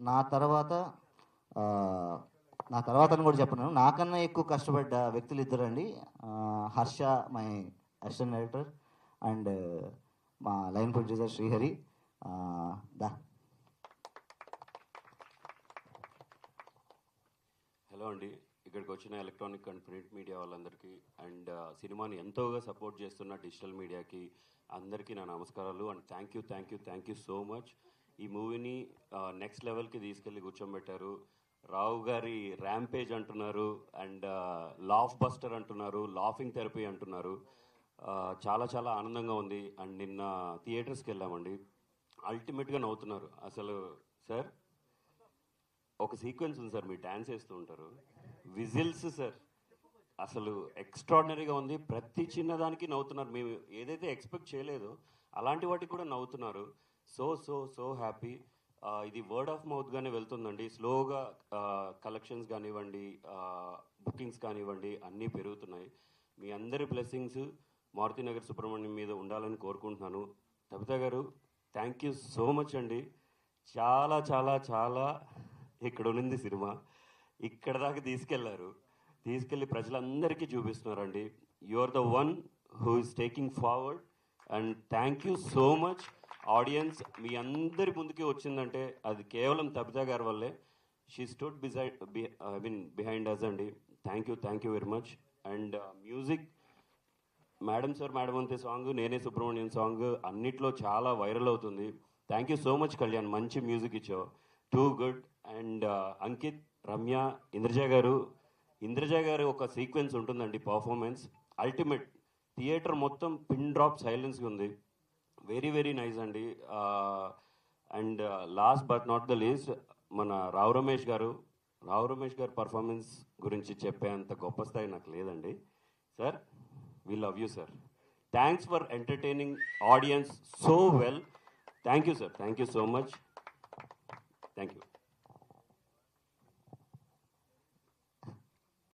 నా తర్వాత నా తర్వాత కూడా చెప్పను, నాకన్నా ఎక్కువ కష్టపడ్డ వ్యక్తులు ఇద్దరండి. Harsha my assistant director and మా లైన్ ప్రొడ్యూసర్ శ్రీహరి. దా హలో అండి, ఇక్కడికి వచ్చిన ఎలక్ట్రానిక్ అండ్ ప్రింట్ మీడియా వాళ్ళందరికీ అండ్ సినిమాని ఎంతోగా సపోర్ట్ చేస్తున్న డిజిటల్ మీడియాకి అందరికీ నా నమస్కారాలు and thank you so much. ఈ మూవీని నెక్స్ట్ లెవెల్కి తీసుకెళ్ళి కూర్చోబెట్టారు. రావు గారి ర్యాంపేజ్ అంటున్నారు అండ్ లాఫ్ బస్టర్ అంటున్నారు, లాఫింగ్ థెరపీ అంటున్నారు. చాలా చాలా ఆనందంగా ఉంది. అండ్ నిన్న థియేటర్స్కి వెళ్ళామండి, అల్టిమేట్గా నవ్వుతున్నారు అసలు. సార్ ఒక సీక్వెన్స్ ఉంది సార్, మీరు డ్యాన్స్ వేస్తూ ఉంటారు, విజిల్స్ సార్ అసలు ఎక్స్ట్రాడినరీగా ఉంది. ప్రతి చిన్నదానికి నవ్వుతున్నారు. మేము ఏదైతే ఎక్స్పెక్ట్ చేయలేదో అలాంటి వాటికి కూడా నవ్వుతున్నారు. So so so happy. ఇది వర్డ్ ఆఫ్ మౌత్గానే వెళ్తుందండి. స్లోగా కలెక్షన్స్ కానివ్వండి, బుకింగ్స్ కానివ్వండి అన్నీ పెరుగుతున్నాయి. మీ అందరి బ్లెస్సింగ్స్ మారుతినగర్ సుబ్రహ్మణ్యం మీద ఉండాలని కోరుకుంటున్నాను. తబితా గారు థ్యాంక్ యూ సో మచ్ అండి. చాలా చాలా చాలా ఇక్కడ ఉన్నది సినిమా ఇక్కడ దాకా తీసుకెళ్ళి ప్రజలందరికీ చూపిస్తున్నారండి. You are the one who is taking forward and thank you so much. Audience మీ అందరి ముందుకి వచ్చిందంటే అది కేవలం తబితా గారి వల్లే. షీ స్టూడ్ బిహైండ్ అస్ అండి. Thank you very much. And music madam అంతే సాంగ్, నేనే సుబ్రహ్మణ్యం సాంగ్ అన్నిట్లో చాలా వైరల్ అవుతుంది. Thank you so much Kalyan, మంచి మ్యూజిక్ ఇచ్చావు, too good. And Ankit, Ramya, Indraja గారు ఒక సీక్వెన్స్ ఉంటుందండి, పర్ఫార్మెన్స్ అల్టిమేట్. థియేటర్ మొత్తం పిన్ డ్రాప్ సైలెన్స్గా ఉంది. వెరీ వెరీ నైస్ అండి. And last but not the least మన రావు రమేష్ గారు పర్ఫార్మెన్స్ గురించి చెప్పేంత గొప్ప స్థాయి నాకు లేదండి. Sir we love you sir. Thanks for entertaining audience so well. Thank you sir, thank you so much. Thank you.